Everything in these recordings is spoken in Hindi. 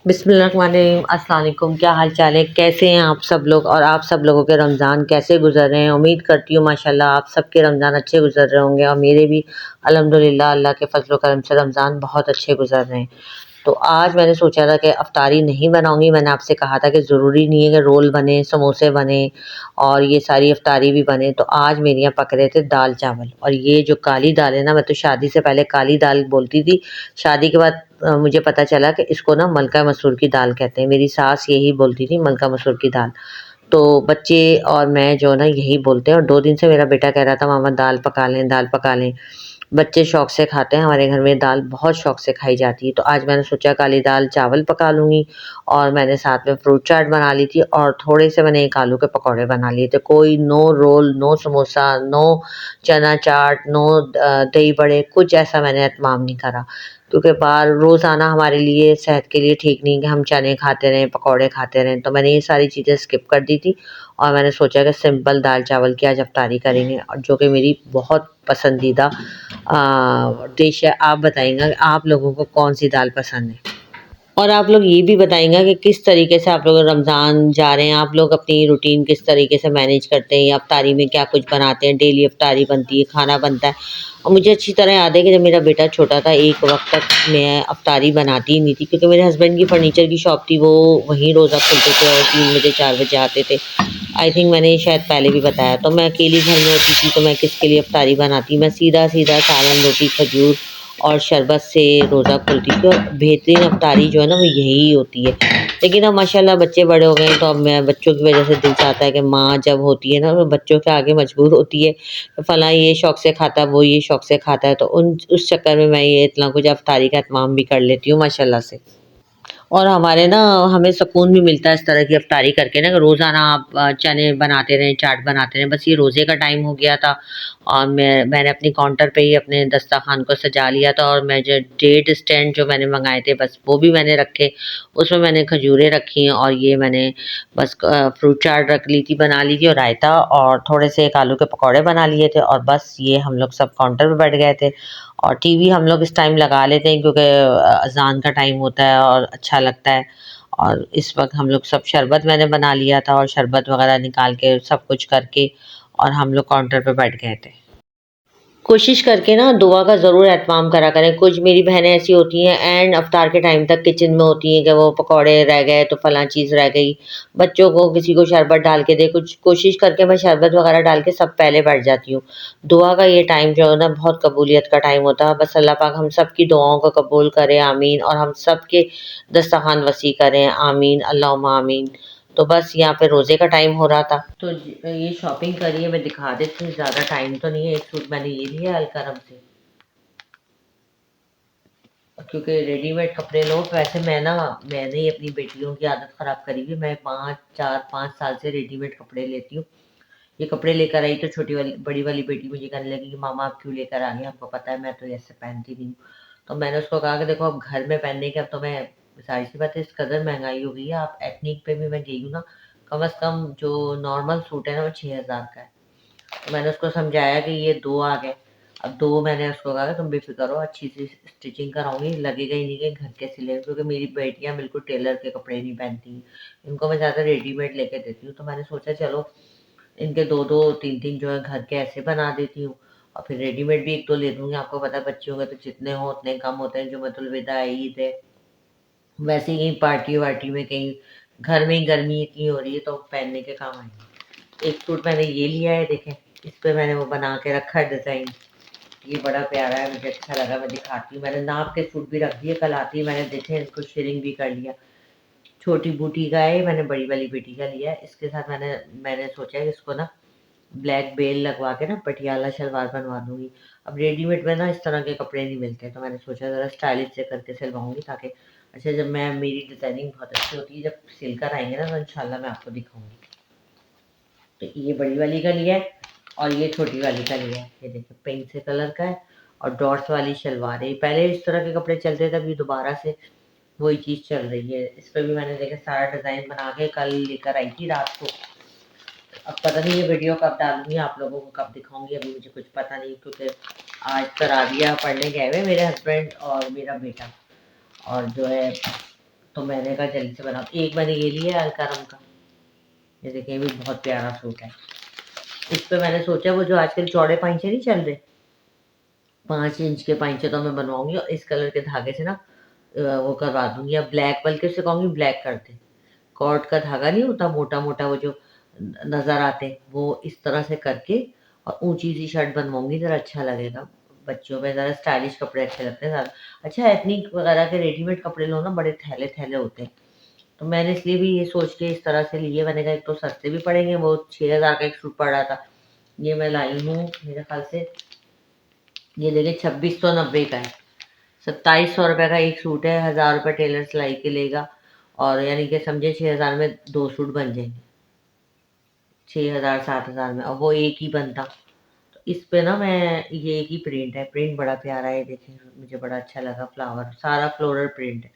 बिस्मिल्लाहिर्रहमानिर्रहीम। अस्सलाम वालेकुम। क्या हाल चाल है, कैसे हैं आप सब लोग और आप सब लोगों के रमज़ान कैसे गुजर रहे हैं। उम्मीद करती हूँ माशाल्लाह आप सबके रमज़ान अच्छे गुजर रहे होंगे और मेरे भी अल्हम्दुलिल्लाह अल्लाह के फजल व करम से रमज़ान बहुत अच्छे गुजर रहे हैं। तो आज मैंने सोचा था कि अफ्तारी नहीं बनाऊंगी। मैंने आपसे कहा था कि ज़रूरी नहीं है कि रोल बने, समोसे बने और ये सारी अफ्तारी भी बने। तो आज मेरे यहाँ पक रहे थे दाल चावल, और ये जो काली दाल है ना, मैं तो शादी से पहले काली दाल बोलती थी। शादी के बाद मुझे पता चला कि इसको ना मलका मसूर की दाल कहते हैं। मेरी सास यही बोलती थी, मलका मसूर की दाल। तो बच्चे और मैं जो ना यही बोलते हैं, और 2 दिन से मेरा बेटा कह रहा था मामा दाल पका लें, दाल पका लें। बच्चे शौक से खाते हैं, हमारे घर में दाल बहुत शौक से खाई जाती है। तो आज मैंने सोचा काली दाल चावल पका लूँगी, और मैंने साथ में फ्रूट चाट बना ली थी और थोड़े से मैंने एक आलू के पकौड़े बना लिए थे। कोई no roll, no samosa, no chana chaat, no दही बड़े, कुछ ऐसा मैंने एहतमाम नहीं करा, क्योंकि बाहर रोज़ाना हमारे लिए सेहत के लिए ठीक नहीं कि हम चने खाते रहें, पकौड़े खाते रहें। तो मैंने ये सारी चीज़ें स्किप कर दी थी और मैंने सोचा कि सिंपल दाल चावल की आज अफ्तारी करेंगे, और जो कि मेरी बहुत पसंदीदा डिश है। आप बताइएगा कि आप लोगों को कौन सी दाल पसंद है, और आप लोग ये भी बताइएगा कि किस तरीके से आप लोग रमज़ान जा रहे हैं। आप लोग अपनी रूटीन किस तरीके से मैनेज करते हैं, या अफ्तारी में क्या कुछ बनाते हैं। डेली अफ्तारी बनती है, खाना बनता है। और मुझे अच्छी तरह याद है कि जब मेरा बेटा छोटा था, एक वक्त तक मैं अफ्तारी बनाती ही नहीं थी, क्योंकि मेरे हस्बैंड की फ़र्नीचर की शॉप थी, वो वहीं रोज़ा खोलते थे और 3 बजे 4 बजे आते थे। आई थिंक मैंने शायद पहले भी बताया। तो मैं अकेली घर में होती थी, तो मैं किसके लिए अफ्तारी बनाती। मैं सीधा सीधा सालन, रोटी, खजूर और शरबत से रोज़ा खोलती थी, और बेहतरीन अफ्तारी जो है ना वो यही होती है। लेकिन अब माशाल्लाह बच्चे बड़े हो गए हैं, तो अब मैं बच्चों की वजह से दिल चाहता है कि माँ जब होती है ना तो बच्चों के आगे मजबूर होती है कि फ़लाँ ये शौक से खाता है, वो ये शौक से खाता है। तो उन उस चक्कर में मैं ये इतना कुछ अफ्तारी का एहतमाम भी कर लेती हूँ माशाल्लाह से। और हमारे ना हमें सुकून भी मिलता है इस तरह की अफ्तारी करके ना, कि रोज़ाना आप चने बनाते रहें, चाट बनाते रहें। बस ये रोज़े का टाइम हो गया था और मैंने अपनी काउंटर पे ही अपने दस्तरखान को सजा लिया था, और मैं जो डेट स्टैंड जो मैंने मंगाए थे बस वो भी मैंने रखे। उसमें मैंने खजूरें रखी हैं, और ये मैंने बस फ्रूट चाट रख ली थी, बना ली थी, और रायता और थोड़े से एक आलू के पकौड़े बना लिए थे। और बस ये हम लोग सब काउंटर पे बैठ गए थे, और टीवी हम लोग इस टाइम लगा लेते हैं क्योंकि अज़ान का टाइम होता है और अच्छा लगता है। और इस वक्त हम लोग सब शरबत मैंने बना लिया था, और शरबत वगैरह निकाल के सब कुछ करके और हम लोग काउंटर पे बैठ गए थे। कोशिश करके ना दुआ का ज़रूर एहतमाम करा करें। कुछ मेरी बहनें ऐसी होती हैं एंड अफ्तार के टाइम तक किचन में होती हैं कि वो पकौड़े रह गए तो फ़लाँ चीज़ रह गई, बच्चों को किसी को शरबत डाल के दे। कुछ कोशिश करके मैं शरबत वगैरह डाल के सब पहले बैठ जाती हूँ। दुआ का ये टाइम जो है ना बहुत कबूलियत का टाइम होता है। बस अल्लाह पाक हम सब की दुआओं को कबूल करे, आमीन, और हम सब के दस्तरखान वसी करें, आमीन, अल्लाहुम्मा आमीन। तो बस यहाँ पे रोज़े का टाइम हो रहा था, तो ये शॉपिंग करी है, मैं दिखा देती हूँ। ज़्यादा टाइम तो नहीं है। एक सूट मैंने ये लिया है अलकरम से, क्योंकि रेडीमेड कपड़े लो। वैसे मैंने ही अपनी बेटियों की आदत ख़राब करी हुई। मैं 5 से रेडीमेड कपड़े लेती हूँ। ये कपड़े लेकर आई तो छोटी वाली बड़ी वाली बेटी मुझे कहने लगी कि मामा आप क्यों लेकर आ गए, आपको पता है मैं तो ऐसे पहनती नहीं हूँ। तो मैंने उसको कहा कि देखो अब घर में पहनने के, अब तो मैं सारी सी बात है, इस कदर महंगाई हो गई है। आप एथनिक पे भी मैं गई हूँ ना, कम से कम जो नॉर्मल सूट है ना वो 6,000 का है। तो मैंने उसको समझाया कि ये 2 आ गए। अब 2 मैंने उसको कहा कि तुम बेफ़िक्र हो, अच्छी सी स्टिचिंग कराऊँगी, लगेगा ही नहीं कि घर के सिले हुए, क्योंकि मेरी बेटियाँ बिल्कुल टेलर के कपड़े नहीं पहनती हैं। इनको मैं ज़्यादा रेडीमेड लेके देती हूँ। तो मैंने सोचा चलो इनके 2-2 3-3 जो है घर के ऐसे बना देती हूँ, और फिर रेडीमेड भी 1-2 ले लूँगी। आपको पता है बच्चियों के तो जितने हों उतने कम होते हैं। जुम्मतुल विदा है, ईद है, वैसे ही कहीं पार्टी वार्टी में, कहीं घर में ही गर्मी इतनी हो रही है तो पहनने के काम आएंगे। एक सूट मैंने ये लिया है, देखें इस पे मैंने वो बना के रखा है डिज़ाइन। ये बड़ा प्यारा है, मुझे अच्छा लगा, मैं दिखाती हूँ। मैंने नाप के सूट भी रख दिए, कल आती है मैंने देखे, इनको शेयरिंग भी कर लिया। छोटी बूटी का है, मैंने बड़ी वाली बेटी का लिया है। इसके साथ मैंने मैंने सोचा है कि इसको ना ब्लैक बेल लगवा के ना पटियाला शलवार बनवा दूंगी। अब रेडीमेड में ना इस तरह के कपड़े नहीं मिलते, तो मैंने सोचा ज़रा स्टाइलिश से करके सिलवाऊंगी, ताकि अच्छा जब मैं मेरी डिज़ाइनिंग बहुत अच्छी होती है, जब सिल कर आएंगे ना तो इंशाल्लाह मैं आपको दिखाऊंगी। तो ये बड़ी वाली का लिया है, और ये छोटी वाली का लिया है। ये देखिए पिंक से कलर का है, और डॉट्स वाली शलवार है। पहले इस तरह के कपड़े चलते थे, अभी दोबारा से वही चीज़ चल रही है। इस पर भी मैंने देखा सारा डिज़ाइन बना के कल लेकर आई थी रात को। अब पता नहीं ये वीडियो कब डालूंगी, आप लोगों को कब दिखाऊंगी, अभी मुझे कुछ पता नहीं, क्योंकि आज तराबिया पढ़ने गए हुए मेरे हस्बैंड और मेरा बेटा, और जो है तो मैंने कहा जल्दी से बनाओ। एक मैंने ये लिया है हल्का रंग का, ये देखिए ये भी बहुत प्यारा सूट है। इस पे मैंने सोचा वो जो आजकल चौड़े पाइंचे नहीं चल रहे, 5 इंच के पाइंचे तो मैं बनवाऊंगी और इस कलर के धागे से ना वो करवा दूंगी, या ब्लैक, बल्कि उससे कहूंगी ब्लैक कर दे। कॉर्ड का धागा नहीं होता मोटा मोटा, वो जो नजर आते, वो इस तरह से करके और ऊंची सी शर्ट बनवाऊंगी, जरा अच्छा लगेगा बच्चों में, ज़रा स्टाइलिश कपड़े अच्छे लगते हैं ज़्यादा। अच्छा एथनिक वगैरह के रेडीमेड कपड़े लो ना, बड़े थैले थैले होते हैं, तो मैंने इसलिए भी ये सोच के इस तरह से लिए। मैंने कहा एक तो सस्ते भी पड़ेंगे, वो 6,000 का एक सूट पड़ रहा था, ये मैं लाई हूँ मेरे ख्याल से, ये देखिए 2690 का है। 2700 रुपये का एक सूट है, 1000 रुपये टेलर सिलाई के लेगा, और यानी कि समझे 6000 में 2 सूट बन जाएंगे, 6000 7000 में, और वो एक ही बनता। तो इस पे ना मैं, ये एक ही प्रिंट है, प्रिंट बड़ा प्यारा है, देखें मुझे बड़ा अच्छा लगा, फ्लावर सारा फ्लोरल प्रिंट है।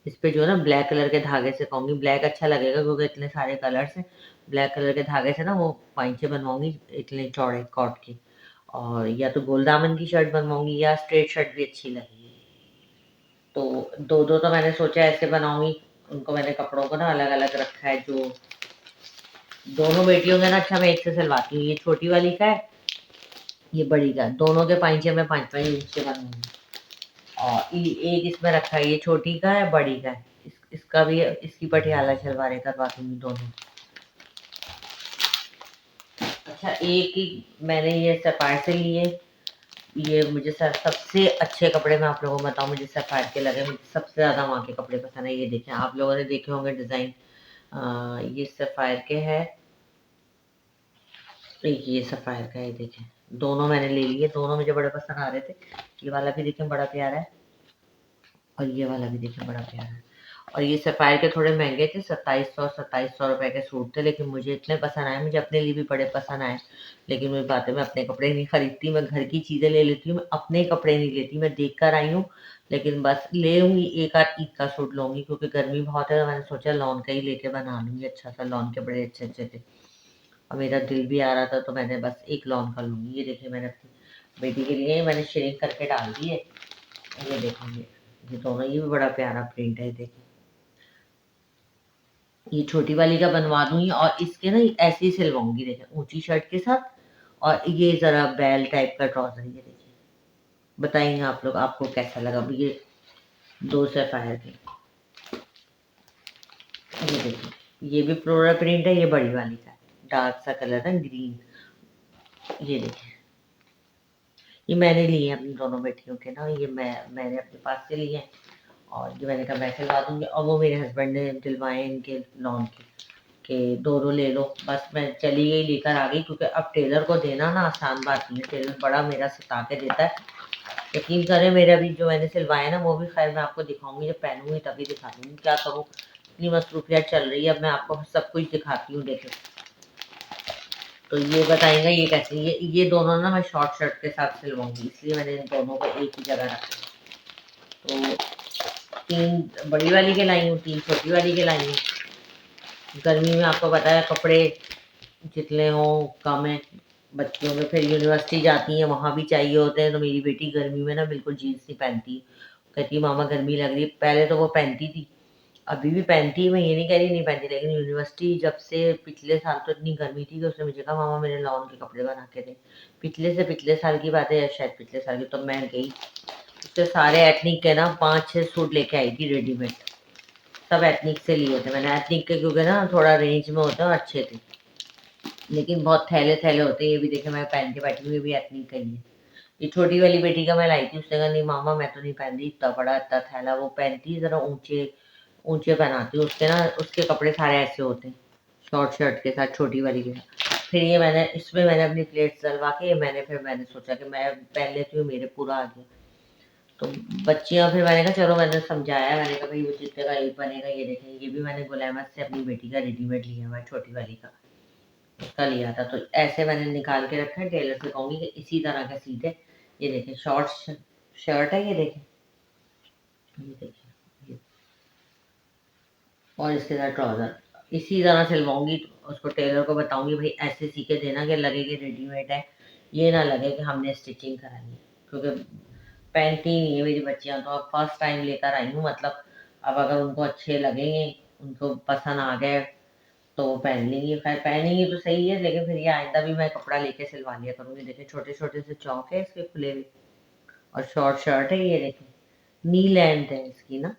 इस पे जो है ना ब्लैक कलर के धागे से कहूँगी, ब्लैक अच्छा लगेगा क्योंकि इतने सारे कलर्स हैं, ब्लैक कलर के धागे से ना वो पाइंचे बनवाऊंगी इतने चौड़े कॉट के, और या तो गोल दामन की शर्ट बनवाऊंगी या स्ट्रेट शर्ट भी अच्छी लगेगी। तो दो दो तो मैंने सोचा ऐसे बनाऊंगी, उनको मैंने कपड़ों को ना अलग अलग रखा है, जो दोनों बेटियों के ना, अच्छा मैं एक से सिलवाती हूँ, ये छोटी वाली का है, ये बड़ी का, दोनों के पाइंचे मैं 5-5 इंच के बनवाऊंगी। और एक इसमें रखा है, ये छोटी का है बड़ी का है, इसका भी, इसकी पटियाला शलवारें करवा दूंगी दोनों। अच्छा एक ही मैंने ये सफायर से लिए, ये मुझे सबसे अच्छे कपड़े मैं आप लोगों को बताऊं, मुझे सफायर के लगे, मुझे सबसे ज़्यादा वहाँ के कपड़े पसंद है। ये देखें, आप लोगों ने देखे होंगे डिज़ाइन, ये सफायर के है, ये सफायर का है, देखें दोनों मैंने ले लिए, दोनों मुझे बड़े पसंद आ रहे थे। ये वाला भी देखें बड़ा प्यारा है, और ये वाला भी देखें बड़ा प्यारा है। और ये सफ़ायर के थोड़े महंगे थे, 2700 के सूट थे, लेकिन मुझे इतने पसंद आए, मुझे अपने लिए भी बड़े पसंद आए। लेकिन वही बात है, मैं अपने कपड़े नहीं खरीदती, मैं घर की चीज़ें ले लेती हूँ, मैं अपने कपड़े नहीं लेती। मैं देख कर आई हूँ, लेकिन बस ले लूँगी एक आध ईद का सूट लूँगी, क्योंकि गर्मी बहुत है, तो मैंने सोचा लॉन का ही लेके बना लूँगी, अच्छा सा लॉन के बड़े अच्छे अच्छे थे, और मेरा दिल भी आ रहा था, तो मैंने बस एक लॉन का लूँगी। ये देखिए मैंने अपनी बेटी के लिए मैंने शेयरिंग करके डाल दी है, ये देखेंगे, ये दोनों, ये भी बड़ा प्यारा प्रिंट है, देखिए ये छोटी वाली का बनवा दूंगी, और इसके ना ऐसे ही सिलवाऊंगी, देखें ऊंची शर्ट के साथ, और ये जरा बैल टाइप का ट्राउजर, ये देखिए बताइए आप लोग आपको कैसा लगा। अब ये दो सफ़ायर के, ये देखिए ये भी फ्लोरल प्रिंट है, ये बड़ी वाली का डार्क सा कलर है ग्रीन, ये देखिए ये मैंने लिए हैं अपनी दोनों बेटियों के ना, ये मैंने अपने पास से लिए हैं, और ये मैंने कहा मैं सिलवा दूंगी, और वो मेरे हस्बैंड ने दिलवाए इनके लॉन के, कि दोनों ले लो। बस मैं चली गई लेकर आ गई, क्योंकि अब टेलर को देना ना आसान बात नहीं है, टेलर बड़ा मेरा सता के देता है। यकीन करें मेरे अभी जो मैंने सिलवाए ना, वो भी खैर मैं आपको दिखाऊंगी, जब पहनूंगी तभी दिखा दूंगी, क्या करूँ इतनी मसरूफियत चल रही है। अब मैं आपको सब कुछ दिखाती हूँ, देखें तो ये बताएंगे ये कैसे, ये दोनों ना मैं शॉर्ट शर्ट के साथ सिलवाऊंगी, इसलिए मैंने इन दोनों को एक ही जगह रखा। तो 3 बड़ी वाली के लाई हूँ, 3 छोटी वाली के लाई हूँ। गर्मी में आपको पता है कपड़े जितने हों कम है, बच्चियों में फिर यूनिवर्सिटी जाती हैं वहाँ भी चाहिए होते हैं, तो मेरी बेटी गर्मी में ना बिल्कुल जीन्स नहीं पहनती, कहती मामा गर्मी लग रही है। पहले तो वो पहनती थी, अभी भी पहनती है, मैं ये नहीं कह रही नहीं पहनती, लेकिन यूनिवर्सिटी जब से पिछले साल तो इतनी गर्मी थी कि उसने मुझे कहा मामा मेरे लॉन के कपड़े बना के दे। पिछले से पिछले साल की बात है, या शायद पिछले साल की, तो मैं गई उससे सारे एथनिक के ना 5-6 सूट लेके आई थी रेडीमेड, सब एथनिक से लिए थे मैंने, एथनिक के क्योंकि ना थोड़ा रेंज में होते हैं और अच्छे थे, लेकिन बहुत थैले थैले होते हैं। ये भी देखे मैं पहन के बैठी हूँ, ये भी एथनिक का ही है। ये छोटी वाली बेटी का मैं लाई थी, उसने कहा नहीं मामा मैं तो नहीं पहन रही, इतना बड़ा इतना थैला, वो पहनती है जरा ऊंचे ऊंचे पहनाती हूँ, उसके ना उसके कपड़े सारे ऐसे होते हैं शॉर्ट शर्ट के साथ, छोटी वाली के साथ। फिर ये मैंने इसमें मैंने अपनी प्लेट डलवा के मैंने सोचा कि मैं पहन लेती हूँ, मेरे पूरा आ गया। तो बच्चियाँ, फिर मैंने कहा चलो, मैंने समझाया, मैंने कहा भाई वो जितने का एक बनेगा, ये देखें ये भी मैंने गुलैमत से अपनी बेटी का रेडीमेड लिया हुआ है, छोटी वाली का उसका लिया था, तो ऐसे मैंने निकाल के रखा है। टेलर से कहूँगी कि इसी तरह का सीधे, ये देखें शॉर्ट शर्ट है, ये देखें, ये देखिए और इसके साथ ट्राउजर इसी तरह सिलवाऊंगी, उसको टेलर को बताऊंगी भाई ऐसे सी के देना कि लगे कि रेडीमेड है, ये ना लगे कि हमने स्टिचिंग कराई है, क्योंकि पहनती ही नहीं है मेरी बच्चियाँ, तो अब फर्स्ट टाइम लेकर आई हूँ, मतलब अब अगर उनको अच्छे लगेंगे, उनको पसंद आ गए तो वो पहन लेंगी। खैर पहनेंगी तो सही है, लेकिन फिर ये आइंदा भी मैं कपड़ा लेके सिलवा लिया करूँगी। देखें छोटे छोटे से चौक है इसके खुले हुए, और शॉर्ट शर्ट है ये देखें, नी लेंथ है इसकी ना।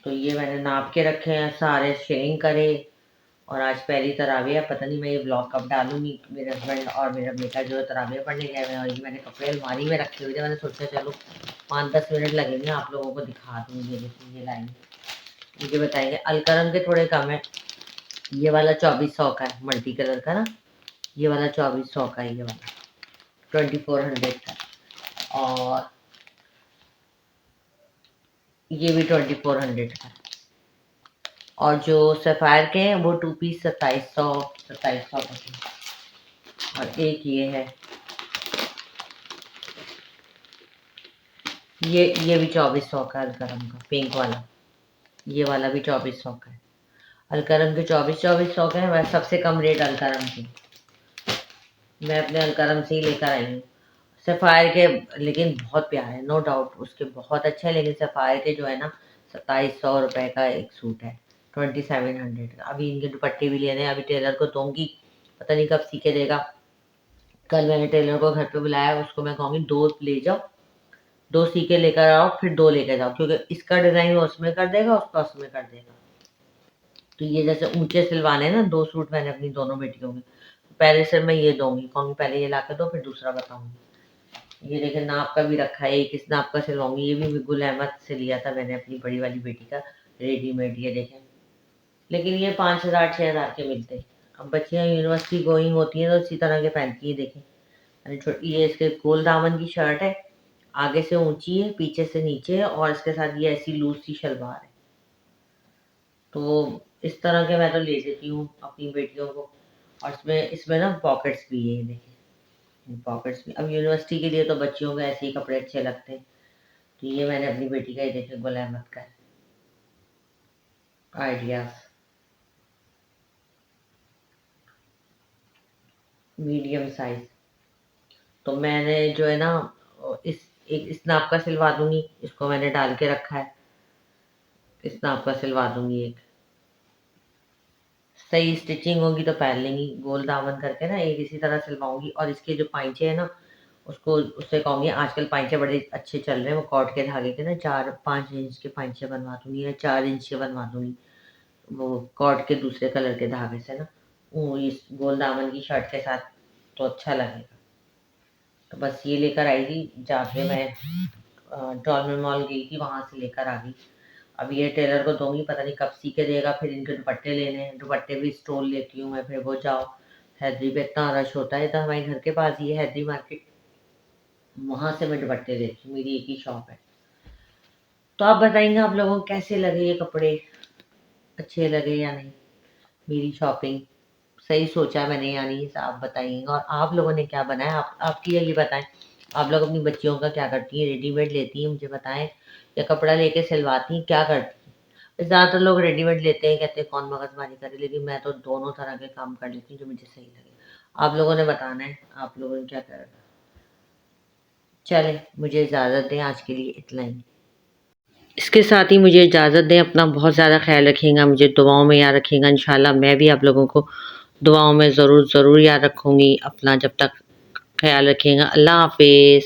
तो ये मैंने नाप के रखे हैं, सारे शेयरिंग करे। और आज पहली तराविया, पता नहीं मैं ये ब्लॉग कब डालूंगी। मेरे हस्बैंड और मेरा बेटा जो है तराविया पढ़ने गए हुए हैं, और ये मैंने कपड़े अलमारी में रखे हुए थे। मैंने सोचा चलो 5-10 मिनट लगेंगे, आप लोगों को दिखा दूँगी। देखिए ये लाइन मुझे बताएंगे, अलकरम के थोड़े कम है। ये वाला 2400 का है, मल्टी कलर का ना। ये वाला 2400 का है, ये वाला 2400 का है। और ये भी 2400 का है। और जो सफ़ायर के हैं वो 2 पीस 2700 का है। और एक ये है, ये भी 2400 का अलकरम का, पिंक वाला। ये वाला भी 2400 का है। अलकरम के 2400 के हैं। वह सबसे कम रेट अलकरम की, मैं अपने अलकरम से ही लेकर आई हूँ। सफ़ायर के लेकिन बहुत प्यारे हैं, नो डाउट उसके बहुत अच्छे हैं, लेकिन सफ़ायर के जो है ना 2700 रुपये का एक सूट है, 2700 का। अभी इनके दुपट्टे भी लेने हैं, अभी टेलर को दूंगी, पता नहीं कब सी के देगा। कल मैंने टेलर को घर पे बुलाया, उसको मैं कहूँगी 2 ले जाओ, 2 सी के लेकर आओ, फिर 2 लेकर जाओ, क्योंकि इसका डिज़ाइन वो उसमें कर देगा, उसका उसमें कर देगा। तो ये जैसे ऊंचे सिलवाने हैं ना, 2 सूट मैंने अपनी दोनों बेटियों के, पहले से मैं ये दूंगी, कहूँगी पहले ये ला के दो, फिर दूसरा बताऊंगी। ये देखिए नाप का भी रखा है, एक इस नाप का सिलवाऊंगी। ये भी गुल अहमद से लिया था मैंने अपनी बड़ी वाली बेटी का, रेडीमेड। ये देखें, लेकिन ये 5000-6000 के मिलते हैं। अब बच्चियाँ यूनिवर्सिटी गोइंग होती हैं तो इसी तरह के पहनती है। देखें अरे छोटी, ये इसके गोल दामन की शर्ट है, आगे से ऊंची है, पीछे से नीचे है, और इसके साथ ये ऐसी लूज सी शलवार है। तो इस तरह के मैं तो ले देती हूँ अपनी बेटियों को। और इसमें इसमें ना पॉकेट्स भी है, ये देखिए पॉकेट्स भी। अब यूनिवर्सिटी के लिए तो बच्चियों को ऐसे ही कपड़े अच्छे लगते हैं। तो ये मैंने अपनी बेटी का ही देखे, गुल अहमद का आइडियाज, मीडियम साइज। तो मैंने जो है ना इस नाप का सिलवा दूंगी, इसको मैंने डाल के रखा है। इस नाप का सिलवा दूंगी एक, सही स्टिचिंग होगी तो पहन लेंगी। गोल दामन करके ना एक इसी तरह सिलवाऊंगी। और इसके जो पाइंचे हैं ना, उसको उससे कहूँगी, आजकल पाइंचे बड़े अच्छे चल रहे हैं, वो कॉट के धागे के ना 4-5 इंच के पाइंचे बनवा दूंगी, या 4 इंच के बनवा दूंगी, वो कॉट के दूसरे कलर के धागे से ना, वो इस गोल दामन की शर्ट के साथ तो अच्छा लगेगा। तो बस ये लेकर आई थी, जाके मैं डॉलमेन मॉल गई थी, वहाँ से लेकर आ गई। अब ये टेलर को दूंगी, पता नहीं कब सी के देगा। फिर इनके दुपट्टे लेने हैं, दुपट्टे भी स्टोल लेती हूँ मैं, फिर वो जाओ हैदरी पे इतना रश होता है। तो हमारे घर के पास ही है हैदरी मार्केट, वहाँ से मैं दुपट्टे लेती हूँ, मेरी एक ही शॉप है। तो आप बताएंगे आप लोगों को कैसे लगे ये कपड़े, अच्छे लगे या नहीं, मेरी शॉपिंग सही सोचा मैंने या नहीं, आप बताइएगा। और आप लोगों ने क्या बनाया, आपकी ये बताएं। आप लोग अपनी बच्चियों का क्या करती हैं, रेडीमेड लेती हैं मुझे बताएं, या कपड़ा लेके सिलवाती हैं, क्या करती हैं। ज़्यादातर लोग रेडीमेड लेते हैं, कहते हैं कौन मगजमारी करे, लेकिन मैं तो दोनों तरह के काम कर लेती हूँ जो मुझे सही लगे। आप लोगों ने बताना है आप लोगों ने क्या करना। चलें मुझे इजाज़त दें, आज के लिए इतना ही। इसके साथ ही मुझे इजाज़त दें, अपना बहुत ज़्यादा ख्याल रखिएगा, मुझे दुआओं में याद रखिएगा। इंशाल्लाह मैं भी आप लोगों को दुआओं में ज़रूर ज़रूर याद रखूँगी। अपना जब तक ख्याल रखिएगा। अल्लाह हाफिज़।